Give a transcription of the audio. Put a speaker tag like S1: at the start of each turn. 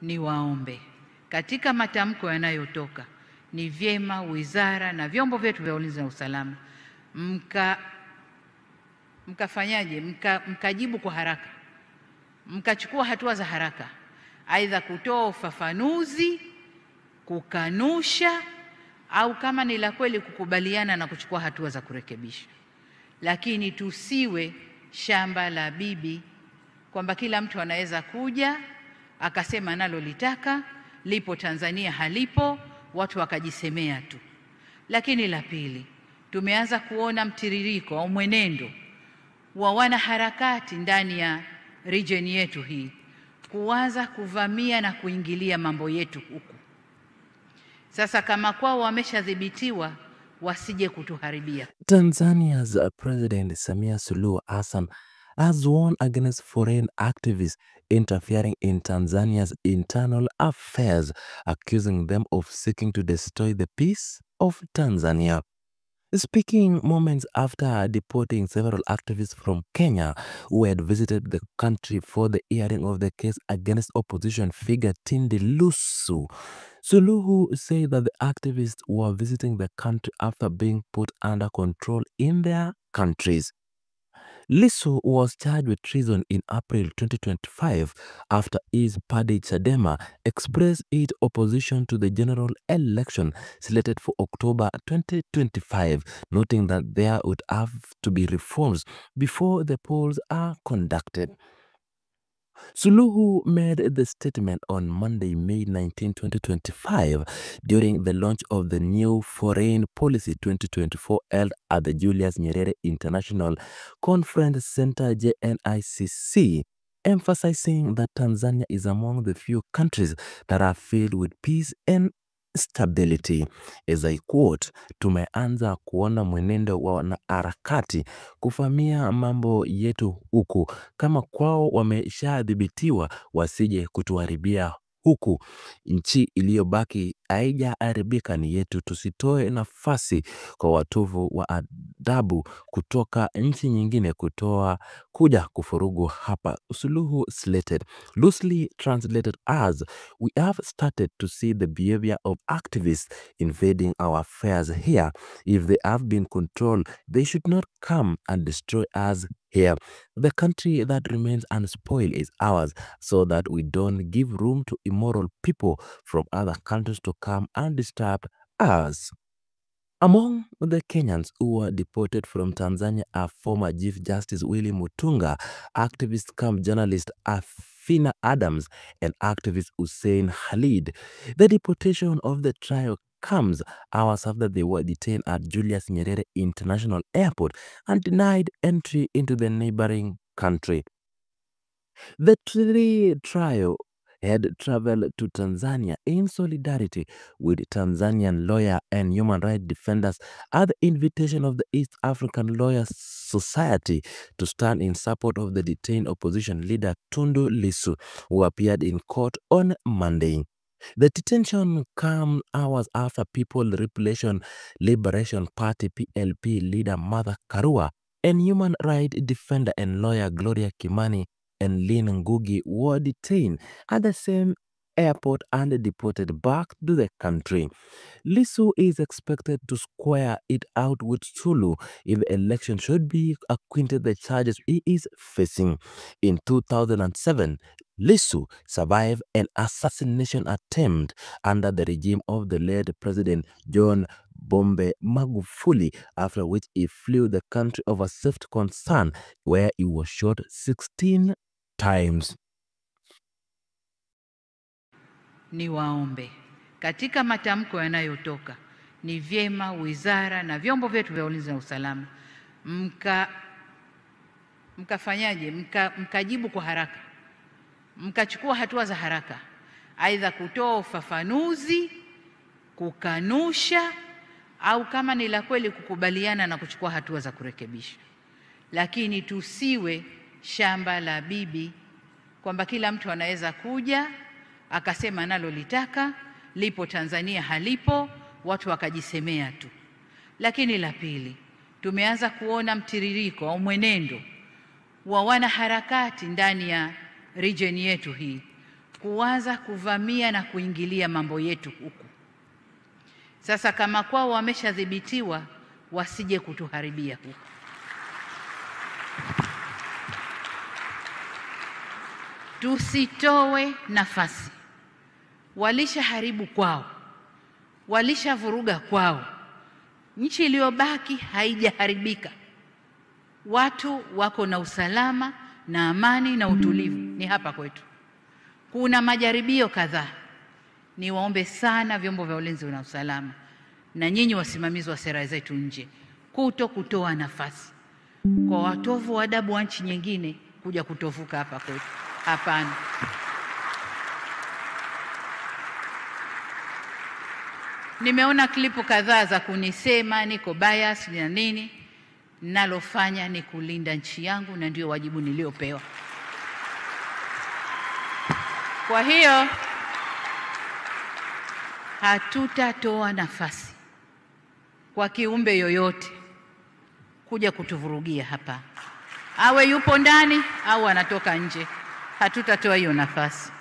S1: niwaombe katika matamko yanayotoka, ni vyema wizara na vyombo vyetu vya ulinzi na usalama mkajibu kwa haraka, mkachukua hatua za haraka, aidha kutoa ufafanuzi, kukanusha, au kama ni la kweli kukubaliana na kuchukua hatua za kurekebisha. Lakini tusiwe shamba la bibi kwamba kila mtu anaweza kuja akasema analolitaka, lipo Tanzania halipo, watu wakajisemea tu. Lakini la pili, tumeanza kuona mtiririko au mwenendo wa wanaharakati ndani ya region yetu hii kuanza kuvamia na kuingilia mambo yetu huku. Sasa kama kwao wameshadhibitiwa, wasije kutuharibia.
S2: Tanzania's President Samia Suluhu Hassan has warned against foreign activists interfering in Tanzania's internal affairs, accusing them of seeking to destroy the peace of Tanzania. Speaking moments after deporting several activists from Kenya who had visited the country for the hearing of the case against opposition figure Tundu Lissu, Suluhu said that the activists were visiting the country after being put under control in their countries. Lissu was charged with treason in April 2025 after his party Chadema expressed its opposition to the general election slated for October 2025, noting that there would have to be reforms before the polls are conducted. Suluhu made the statement on Monday, May 19, 2025, during the launch of the new Foreign Policy 2024 held at the Julius Nyerere International Conference Center, JNICC, emphasizing that Tanzania is among the few countries that are filled with peace and stability. As I quote, tumeanza kuona mwenendo wa wanaharakati kufamia mambo yetu huku. Kama kwao wameshadhibitiwa, wasije kutuharibia huku. Nchi iliyobaki haijaharibika ni yetu. Tusitoe nafasi kwa watovu wa adabu kutoka nchi nyingine kuja kufurugu hapa, Suluhu slated. Loosely translated as, we have started to see the behavior of activists invading our affairs here. If they have been controlled, they should not come and destroy us here. The country that remains unspoiled is ours, so that we don't give room to immoral people from other countries to come and disturb us. Among the Kenyans who were deported from Tanzania are former Chief Justice Willy Mutunga, activist camp journalist Afina Adams, and activist Hussein Khalid. The deportation of the trio comes hours after they were detained at Julius Nyerere International Airport and denied entry into the neighboring country. The trio had traveled to Tanzania in solidarity with Tanzanian lawyer and human rights defenders at the invitation of the East African Lawyers Society to stand in support of the detained opposition leader Tundu Lissu, who appeared in court on Monday. The detention came hours after People Liberation Party PLP leader Martha Karua and human rights defender and lawyer Gloria Kimani and Lynn Ngugi were detained at the same airport and deported back to the country. Lissu is expected to square it out with Suluhu if the election should be acquitted the charges he is facing. In 2007, Lissu survived an assassination attempt under the regime of the late President John Pombe Magufuli, after which he fled the country over safety concern, where he was shot 16 times.
S1: Niwaombe katika matamko yanayotoka, ni vyema wizara na vyombo vyetu vya ulinzi na usalama mkajibu kwa haraka, mkachukua hatua za haraka, aidha kutoa ufafanuzi, kukanusha, au kama ni la kweli kukubaliana na kuchukua hatua za kurekebisha. Lakini tusiwe shamba la bibi kwamba kila mtu anaweza kuja akasema analolitaka, lipo Tanzania halipo, watu wakajisemea tu. Lakini la pili, tumeanza kuona mtiririko au mwenendo wa wanaharakati ndani ya region yetu hii kuanza kuvamia na kuingilia mambo yetu huku. Sasa kama kwao wameshadhibitiwa, wasije kutuharibia huku. Tusitoe nafasi. Walishaharibu kwao, walishavuruga kwao. Nchi iliyobaki haijaharibika. Watu wako na usalama na amani na utulivu, ni hapa kwetu. Kuna majaribio kadhaa. Niwaombe sana vyombo vya ulinzi na usalama na nyinyi wasimamizi wa sera zetu nje kutoa nafasi kwa watovu wa adabu wa nchi nyingine kuja kutovuka hapa kwetu. Hapana. Nimeona klipu kadhaa za kunisema niko bias na nini. Nalofanya ni kulinda nchi yangu na ndio wajibu niliopewa. Kwa hiyo hatutatoa nafasi kwa kiumbe yoyote kuja kutuvurugia hapa, awe yupo ndani au anatoka nje. Hatutatoa hiyo nafasi.